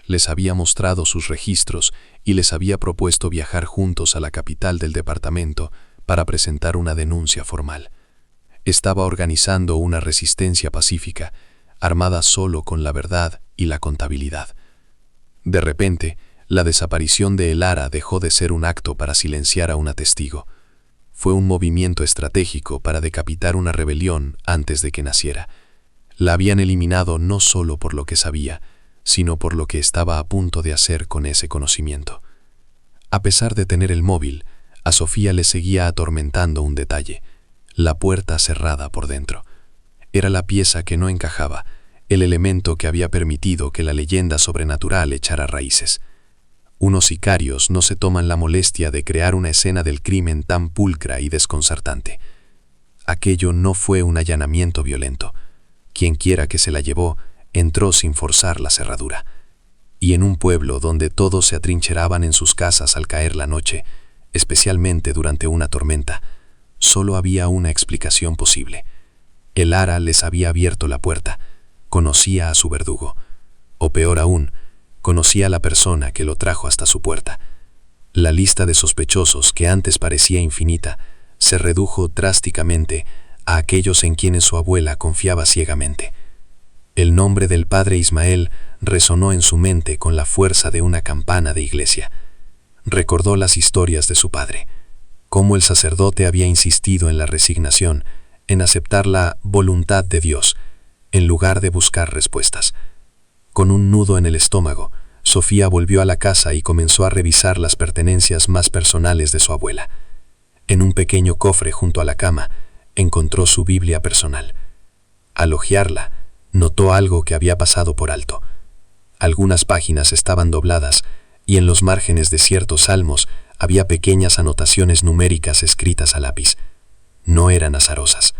Les había mostrado sus registros y les había propuesto viajar juntos a la capital del departamento para presentar una denuncia formal. Estaba organizando una resistencia pacífica, armada solo con la verdad y la contabilidad. De repente, la desaparición de Elara dejó de ser un acto para silenciar a una testigo. Fue un movimiento estratégico para decapitar una rebelión antes de que naciera. La habían eliminado no solo por lo que sabía, sino por lo que estaba a punto de hacer con ese conocimiento. A pesar de tener el móvil, a Sofía le seguía atormentando un detalle: la puerta cerrada por dentro. Era la pieza que no encajaba, el elemento que había permitido que la leyenda sobrenatural echara raíces. Unos sicarios no se toman la molestia de crear una escena del crimen tan pulcra y desconcertante. Aquello no fue un allanamiento violento. Quienquiera que se la llevó entró sin forzar la cerradura. Y en un pueblo donde todos se atrincheraban en sus casas al caer la noche, especialmente durante una tormenta, solo había una explicación posible. Elara les había abierto la puerta, conocía a su verdugo, o peor aún, conocía a la persona que lo trajo hasta su puerta. La lista de sospechosos, que antes parecía infinita, se redujo drásticamente a aquellos en quienes su abuela confiaba ciegamente. El nombre del padre Ismael resonó en su mente con la fuerza de una campana de iglesia. Recordó las historias de su padre, cómo el sacerdote había insistido en la resignación, en aceptar la voluntad de Dios, en lugar de buscar respuestas. Con un nudo en el estómago, Sofía volvió a la casa y comenzó a revisar las pertenencias más personales de su abuela. En un pequeño cofre junto a la cama, encontró su Biblia personal. Al hojearla, notó algo que había pasado por alto. Algunas páginas estaban dobladas y en los márgenes de ciertos salmos había pequeñas anotaciones numéricas escritas a lápiz. No eran azarosas.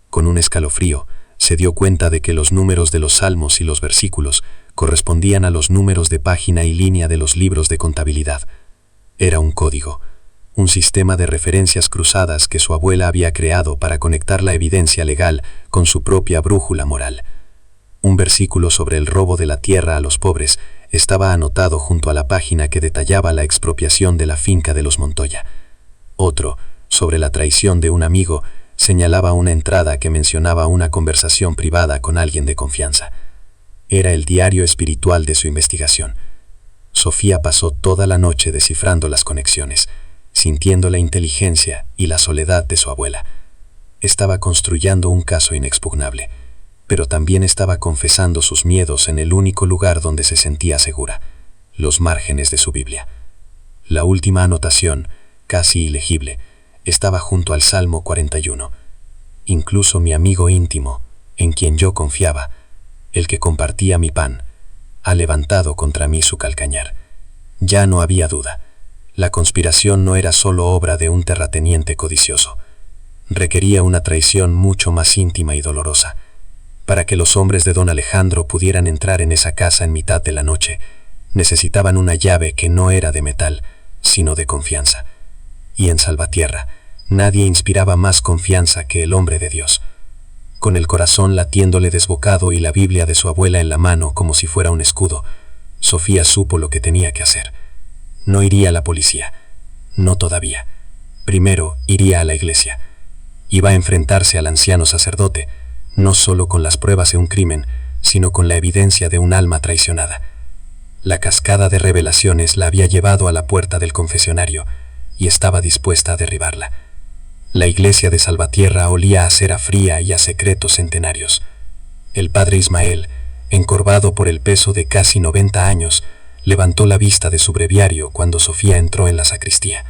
Con un escalofrío, se dio cuenta de que los números de los salmos y los versículos correspondían a los números de página y línea de los libros de contabilidad. Era un código, un sistema de referencias cruzadas que su abuela había creado para conectar la evidencia legal con su propia brújula moral. Un versículo sobre el robo de la tierra a los pobres estaba anotado junto a la página que detallaba la expropiación de la finca de los Montoya. Otro, sobre la traición de un amigo, señalaba una entrada que mencionaba una conversación privada con alguien de confianza. Era el diario espiritual de su investigación. Sofía pasó toda la noche descifrando las conexiones, sintiendo la inteligencia y la soledad de su abuela. Estaba construyendo un caso inexpugnable, pero también estaba confesando sus miedos en el único lugar donde se sentía segura, los márgenes de su Biblia. La última anotación, casi ilegible, estaba junto al Salmo 41. Incluso mi amigo íntimo, en quien yo confiaba, el que compartía mi pan, ha levantado contra mí su calcañar. Ya no había duda. La conspiración no era solo obra de un terrateniente codicioso. Requería una traición mucho más íntima y dolorosa. Para que los hombres de don Alejandro pudieran entrar en esa casa en mitad de la noche, necesitaban una llave que no era de metal, sino de confianza. Y en Salvatierra, nadie inspiraba más confianza que el hombre de Dios. Con el corazón latiéndole desbocado y la Biblia de su abuela en la mano como si fuera un escudo, Sofía supo lo que tenía que hacer. No iría a la policía. No todavía. Primero iría a la iglesia. Iba a enfrentarse al anciano sacerdote, no solo con las pruebas de un crimen, sino con la evidencia de un alma traicionada. La cascada de revelaciones la había llevado a la puerta del confesionario y estaba dispuesta a derribarla. La iglesia de Salvatierra olía a cera fría y a secretos centenarios. El padre Ismael, encorvado por el peso de casi 90 años, levantó la vista de su breviario cuando Sofía entró en la sacristía.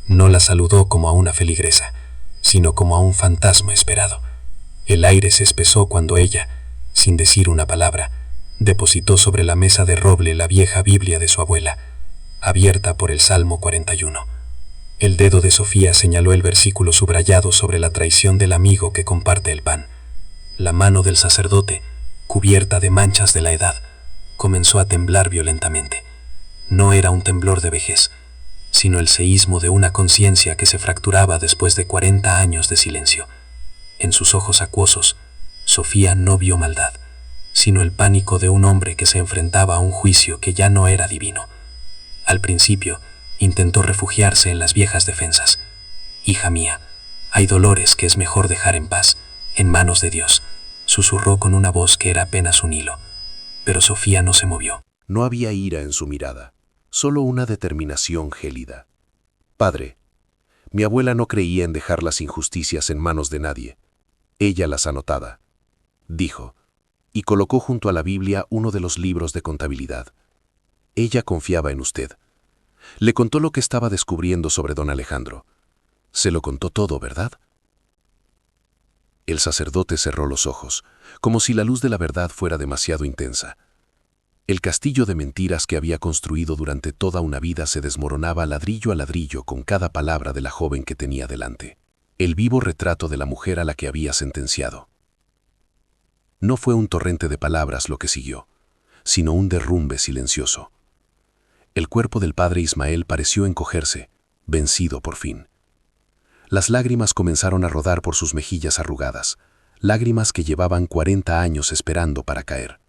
No la saludó como a una feligresa, sino como a un fantasma esperado. El aire se espesó cuando ella, sin decir una palabra, depositó sobre la mesa de roble la vieja Biblia de su abuela, abierta por el Salmo 41. El dedo de Sofía señaló el versículo subrayado sobre la traición del amigo que comparte el pan. La mano del sacerdote, cubierta de manchas de la edad, comenzó a temblar violentamente. No era un temblor de vejez, sino el seísmo de una conciencia que se fracturaba después de 40 años de silencio. En sus ojos acuosos, Sofía no vio maldad, sino el pánico de un hombre que se enfrentaba a un juicio que ya no era divino. Al principio, intentó refugiarse en las viejas defensas. «Hija mía, hay dolores que es mejor dejar en paz, en manos de Dios», susurró con una voz que era apenas un hilo. Pero Sofía no se movió. No había ira en su mirada, solo una determinación gélida. «Padre, mi abuela no creía en dejar las injusticias en manos de nadie. Ella las anotaba», dijo, y colocó junto a la Biblia uno de los libros de contabilidad. Ella confiaba en usted. Le contó lo que estaba descubriendo sobre don Alejandro. Se lo contó todo, ¿verdad? El sacerdote cerró los ojos, como si la luz de la verdad fuera demasiado intensa. El castillo de mentiras que había construido durante toda una vida se desmoronaba ladrillo a ladrillo con cada palabra de la joven que tenía delante. El vivo retrato de la mujer a la que había sentenciado. No fue un torrente de palabras lo que siguió, sino un derrumbe silencioso. El cuerpo del padre Ismael pareció encogerse, vencido por fin. Las lágrimas comenzaron a rodar por sus mejillas arrugadas, lágrimas que llevaban 40 años esperando para caer.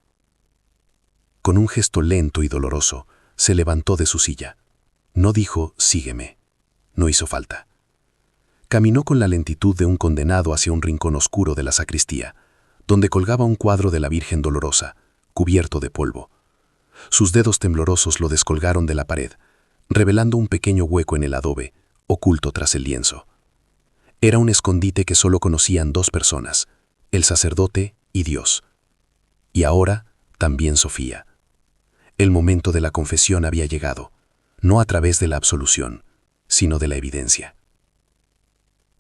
Con un gesto lento y doloroso, se levantó de su silla. No dijo, «sígueme». No hizo falta. Caminó con la lentitud de un condenado hacia un rincón oscuro de la sacristía, donde colgaba un cuadro de la Virgen Dolorosa, cubierto de polvo. Sus dedos temblorosos lo descolgaron de la pared, revelando un pequeño hueco en el adobe, oculto tras el lienzo. Era un escondite que solo conocían 2 personas, el sacerdote y Dios. Y ahora, también Sofía. El momento de la confesión había llegado, no a través de la absolución, sino de la evidencia.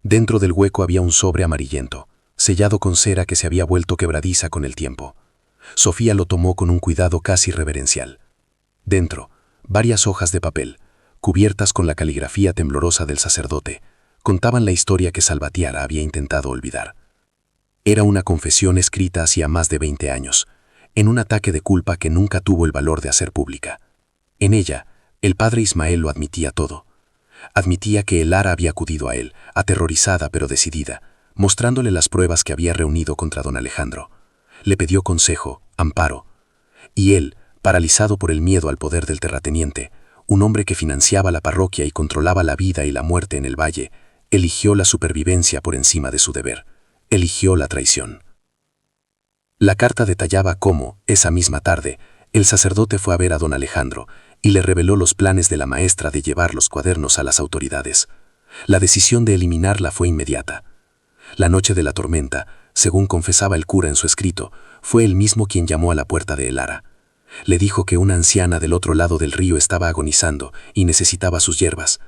Dentro del hueco había un sobre amarillento, sellado con cera que se había vuelto quebradiza con el tiempo. Sofía lo tomó con un cuidado casi reverencial. Dentro, varias hojas de papel, cubiertas con la caligrafía temblorosa del sacerdote, contaban la historia que Salvatierra había intentado olvidar. Era una confesión escrita hacía más de 20 años, en un ataque de culpa que nunca tuvo el valor de hacer pública. En ella, el padre Ismael lo admitía todo. Admitía que Lara había acudido a él, aterrorizada pero decidida, mostrándole las pruebas que había reunido contra don Alejandro. Le pidió consejo, amparo. Y él, paralizado por el miedo al poder del terrateniente, un hombre que financiaba la parroquia y controlaba la vida y la muerte en el valle, eligió la supervivencia por encima de su deber. Eligió la traición. La carta detallaba cómo, esa misma tarde, el sacerdote fue a ver a don Alejandro y le reveló los planes de la maestra de llevar los cuadernos a las autoridades. La decisión de eliminarla fue inmediata. La noche de la tormenta, según confesaba el cura en su escrito, fue él mismo quien llamó a la puerta de Elara. Le dijo que una anciana del otro lado del río estaba agonizando y necesitaba sus hierbas.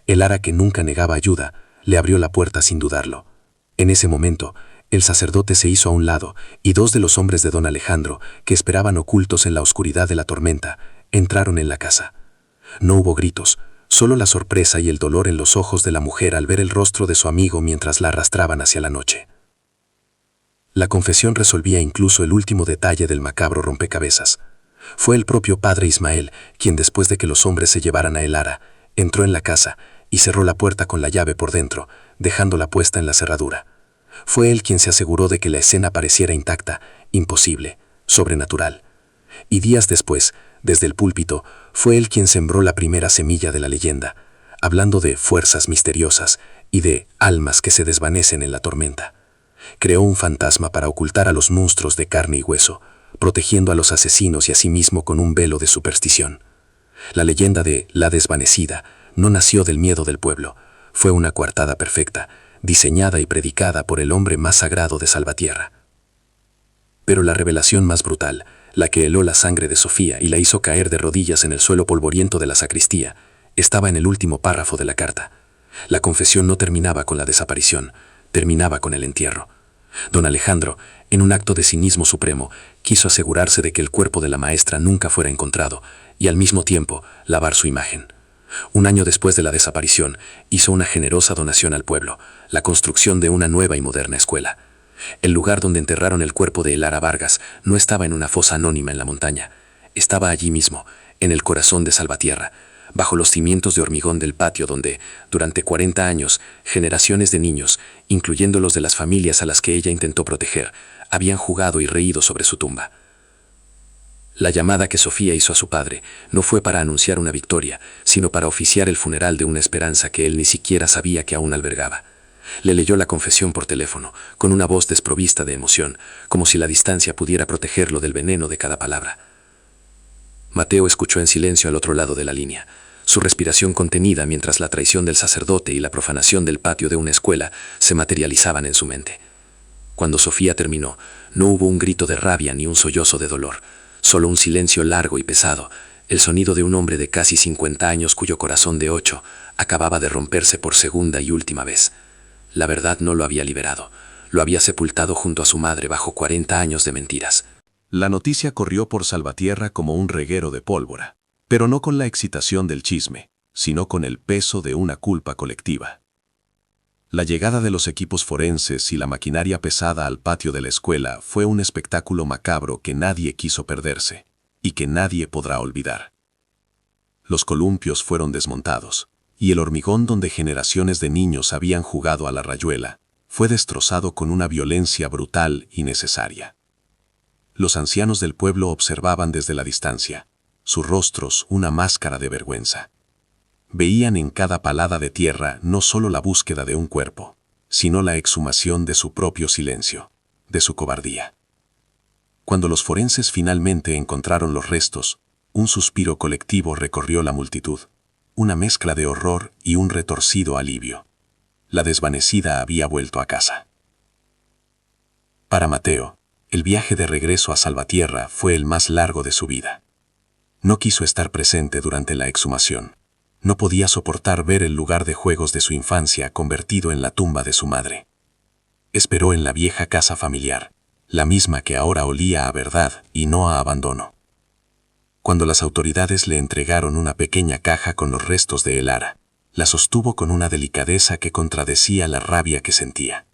Elara, que nunca negaba ayuda, le abrió la puerta sin dudarlo. En ese momento, el sacerdote se hizo a un lado y 2 de los hombres de don Alejandro, que esperaban ocultos en la oscuridad de la tormenta, entraron en la casa. No hubo gritos, solo la sorpresa y el dolor en los ojos de la mujer al ver el rostro de su amigo mientras la arrastraban hacia la noche. La confesión resolvía incluso el último detalle del macabro rompecabezas. Fue el propio padre Ismael quien, después de que los hombres se llevaran a Elara, entró en la casa y cerró la puerta con la llave por dentro, dejándola puesta en la cerradura. Fue él quien se aseguró de que la escena pareciera intacta, imposible, sobrenatural. Y días después, desde el púlpito, fue él quien sembró la primera semilla de la leyenda, hablando de fuerzas misteriosas y de almas que se desvanecen en la tormenta. Creó un fantasma para ocultar a los monstruos de carne y hueso, protegiendo a los asesinos y a sí mismo con un velo de superstición. La leyenda de la desvanecida no nació del miedo del pueblo, fue una coartada perfecta, diseñada y predicada por el hombre más sagrado de Salvatierra. Pero la revelación más brutal, la que heló la sangre de Sofía y la hizo caer de rodillas en el suelo polvoriento de la sacristía, estaba en el último párrafo de la carta. La confesión no terminaba con la desaparición, terminaba con el entierro. Don Alejandro, en un acto de cinismo supremo, quiso asegurarse de que el cuerpo de la maestra nunca fuera encontrado y al mismo tiempo lavar su imagen. Un año después de la desaparición, hizo una generosa donación al pueblo, la construcción de una nueva y moderna escuela. El lugar donde enterraron el cuerpo de Elara Vargas no estaba en una fosa anónima en la montaña, estaba allí mismo, en el corazón de Salvatierra, bajo los cimientos de hormigón del patio donde, durante 40 años, generaciones de niños, incluyendo los de las familias a las que ella intentó proteger, habían jugado y reído sobre su tumba. La llamada que Sofía hizo a su padre no fue para anunciar una victoria, sino para oficiar el funeral de una esperanza que él ni siquiera sabía que aún albergaba. Le leyó la confesión por teléfono, con una voz desprovista de emoción, como si la distancia pudiera protegerlo del veneno de cada palabra. Mateo escuchó en silencio al otro lado de la línea, su respiración contenida mientras la traición del sacerdote y la profanación del patio de una escuela se materializaban en su mente. Cuando Sofía terminó, no hubo un grito de rabia ni un sollozo de dolor, solo un silencio largo y pesado, el sonido de un hombre de casi 50 años cuyo corazón de 8 acababa de romperse por segunda y última vez. La verdad no lo había liberado, lo había sepultado junto a su madre bajo 40 años de mentiras. La noticia corrió por Salvatierra como un reguero de pólvora, pero no con la excitación del chisme, sino con el peso de una culpa colectiva. La llegada de los equipos forenses y la maquinaria pesada al patio de la escuela fue un espectáculo macabro que nadie quiso perderse y que nadie podrá olvidar. Los columpios fueron desmontados y el hormigón donde generaciones de niños habían jugado a la rayuela fue destrozado con una violencia brutal y necesaria. Los ancianos del pueblo observaban desde la distancia, sus rostros una máscara de vergüenza. Veían en cada palada de tierra no solo la búsqueda de un cuerpo, sino la exhumación de su propio silencio, de su cobardía. Cuando los forenses finalmente encontraron los restos, un suspiro colectivo recorrió la multitud, una mezcla de horror y un retorcido alivio. La desvanecida había vuelto a casa. Para Mateo, el viaje de regreso a Salvatierra fue el más largo de su vida. No quiso estar presente durante la exhumación. No podía soportar ver el lugar de juegos de su infancia convertido en la tumba de su madre. Esperó en la vieja casa familiar, la misma que ahora olía a verdad y no a abandono. Cuando las autoridades le entregaron una pequeña caja con los restos de Elara, la sostuvo con una delicadeza que contradecía la rabia que sentía.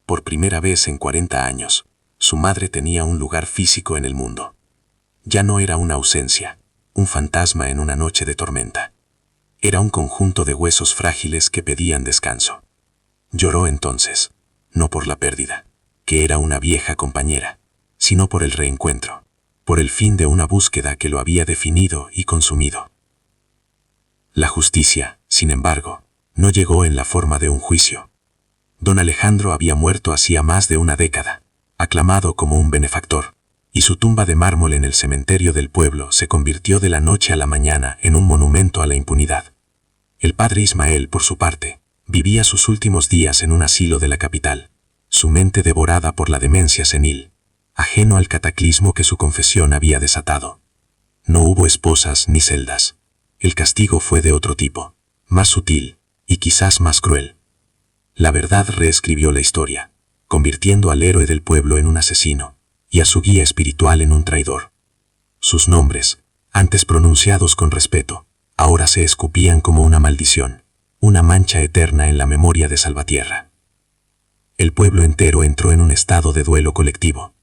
Por primera vez en 40 años, su madre tenía un lugar físico en el mundo. Ya no era una ausencia, un fantasma en una noche de tormenta. Era un conjunto de huesos frágiles que pedían descanso. Lloró entonces, no por la pérdida, que era una vieja compañera, sino por el reencuentro, por el fin de una búsqueda que lo había definido y consumido. La justicia, sin embargo, no llegó en la forma de un juicio. Don Alejandro había muerto hacía más de una década, aclamado como un benefactor, y su tumba de mármol en el cementerio del pueblo se convirtió de la noche a la mañana en un monumento a la impunidad. El padre Ismael, por su parte, Vivía sus últimos días en un asilo de la capital, su mente devorada por la demencia senil, ajeno al cataclismo que su confesión había desatado. No hubo esposas ni celdas. El castigo fue de otro tipo, más sutil y quizás más cruel. La verdad reescribió la historia, convirtiendo al héroe del pueblo en un asesino y a su guía espiritual en un traidor. Sus nombres, antes pronunciados con respeto, ahora se escupían como una maldición, una mancha eterna en la memoria de Salvatierra. El pueblo entero entró en un estado de duelo colectivo.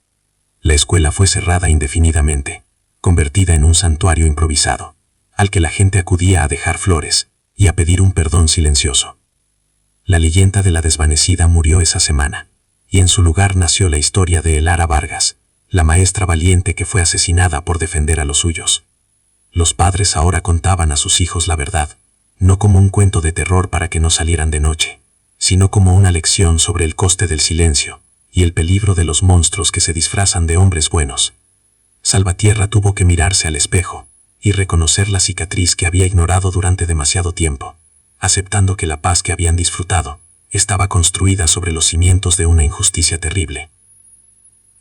La escuela fue cerrada indefinidamente, convertida en un santuario improvisado, al que la gente acudía a dejar flores y a pedir un perdón silencioso. La leyenda de la desvanecida murió esa semana, y en su lugar nació la historia de Elara Vargas, la maestra valiente que fue asesinada por defender a los suyos. Los padres ahora contaban a sus hijos la verdad, no como un cuento de terror para que no salieran de noche, sino como una lección sobre el coste del silencio y el peligro de los monstruos que se disfrazan de hombres buenos. Salvatierra tuvo que mirarse al espejo y reconocer la cicatriz que había ignorado durante demasiado tiempo, aceptando que la paz que habían disfrutado estaba construida sobre los cimientos de una injusticia terrible.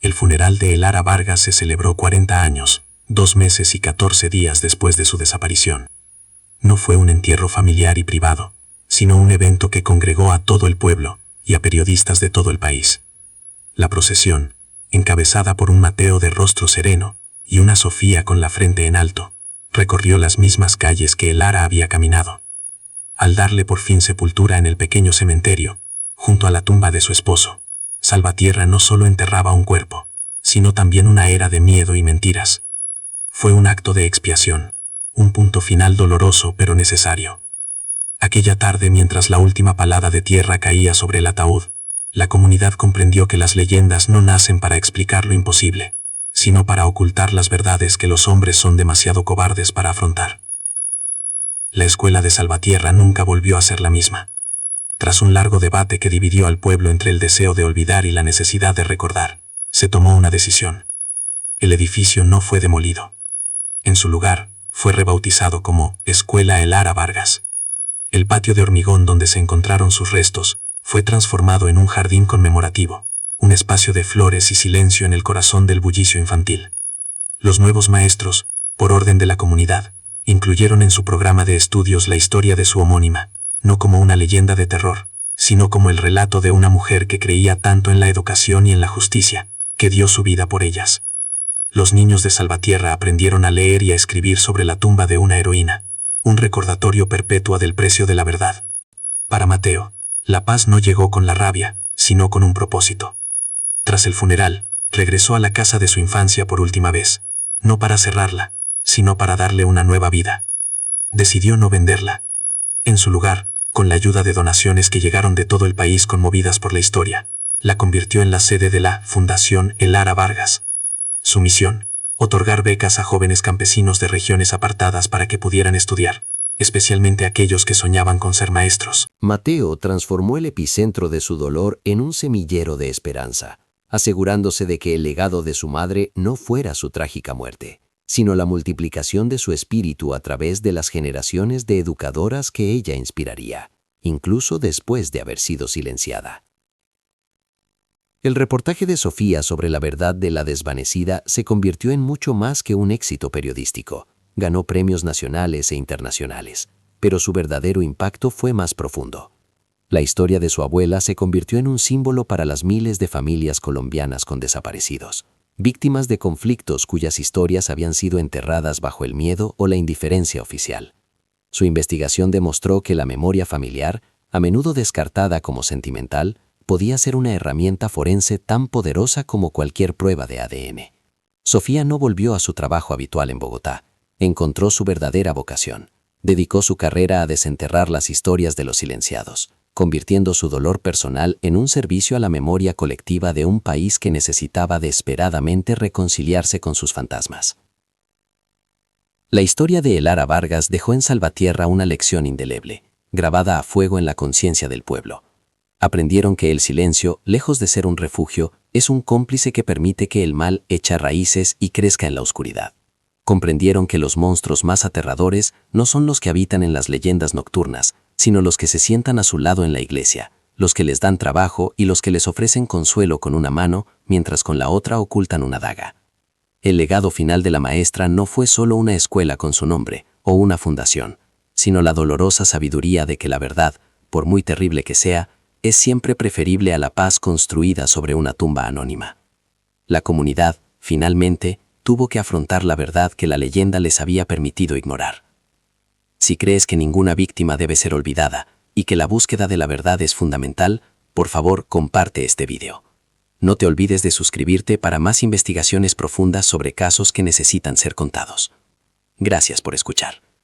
El funeral de Elara Vargas se celebró 40 años, 2 meses y 14 días después de su desaparición. No fue un entierro familiar y privado, sino un evento que congregó a todo el pueblo y a periodistas de todo el país. La procesión, encabezada por un Mateo de rostro sereno y una Sofía con la frente en alto, recorrió las mismas calles que Elara había caminado. Al darle por fin sepultura en el pequeño cementerio, junto a la tumba de su esposo, Salvatierra no solo enterraba un cuerpo, sino también una era de miedo y mentiras. Fue un acto de expiación, un punto final doloroso pero necesario. Aquella tarde, mientras la última palada de tierra caía sobre el ataúd, la comunidad comprendió que las leyendas no nacen para explicar lo imposible, sino para ocultar las verdades que los hombres son demasiado cobardes para afrontar. La escuela de Salvatierra nunca volvió a ser la misma. Tras un largo debate que dividió al pueblo entre el deseo de olvidar y la necesidad de recordar, se tomó una decisión. El edificio no fue demolido. En su lugar, fue rebautizado como Escuela Elara Vargas. El patio de hormigón donde se encontraron sus restos fue transformado en un jardín conmemorativo, un espacio de flores y silencio en el corazón del bullicio infantil. Los nuevos maestros, por orden de la comunidad, incluyeron en su programa de estudios la historia de su homónima, no como una leyenda de terror, sino como el relato de una mujer que creía tanto en la educación y en la justicia, que dio su vida por ellas. Los niños de Salvatierra aprendieron a leer y a escribir sobre la tumba de una heroína, un recordatorio perpetuo del precio de la verdad. Para Mateo, la paz no llegó con la rabia, sino con un propósito. Tras el funeral, regresó a la casa de su infancia por última vez, no para cerrarla, sino para darle una nueva vida. Decidió no venderla. En su lugar, con la ayuda de donaciones que llegaron de todo el país conmovidas por la historia, la convirtió en la sede de la Fundación Elara Vargas. Su misión, otorgar becas a jóvenes campesinos de regiones apartadas para que pudieran estudiar, especialmente aquellos que soñaban con ser maestros. Mateo transformó el epicentro de su dolor en un semillero de esperanza, asegurándose de que el legado de su madre no fuera su trágica muerte, sino la multiplicación de su espíritu a través de las generaciones de educadoras que ella inspiraría, incluso después de haber sido silenciada. El reportaje de Sofía sobre la verdad de la desvanecida se convirtió en mucho más que un éxito periodístico. Ganó premios nacionales e internacionales, pero su verdadero impacto fue más profundo. La historia de su abuela se convirtió en un símbolo para las miles de familias colombianas con desaparecidos, víctimas de conflictos cuyas historias habían sido enterradas bajo el miedo o la indiferencia oficial. Su investigación demostró que la memoria familiar, a menudo descartada como sentimental, podía ser una herramienta forense tan poderosa como cualquier prueba de ADN. Sofía no volvió a su trabajo habitual en Bogotá. Encontró su verdadera vocación. Dedicó su carrera a desenterrar las historias de los silenciados, convirtiendo su dolor personal en un servicio a la memoria colectiva de un país que necesitaba desesperadamente reconciliarse con sus fantasmas. La historia de Elara Vargas dejó en Salvatierra una lección indeleble, grabada a fuego en la conciencia del pueblo. Aprendieron que el silencio, lejos de ser un refugio, es un cómplice que permite que el mal eche raíces y crezca en la oscuridad. Comprendieron que los monstruos más aterradores no son los que habitan en las leyendas nocturnas, sino los que se sientan a su lado en la iglesia, los que les dan trabajo y los que les ofrecen consuelo con una mano mientras con la otra ocultan una daga. El legado final de la maestra no fue solo una escuela con su nombre o una fundación, sino la dolorosa sabiduría de que la verdad, por muy terrible que sea, es siempre preferible a la paz construida sobre una tumba anónima. La comunidad, finalmente, tuvo que afrontar la verdad que la leyenda les había permitido ignorar. Si crees que ninguna víctima debe ser olvidada y que la búsqueda de la verdad es fundamental, por favor, comparte este video. No te olvides de suscribirte para más investigaciones profundas sobre casos que necesitan ser contados. Gracias por escuchar.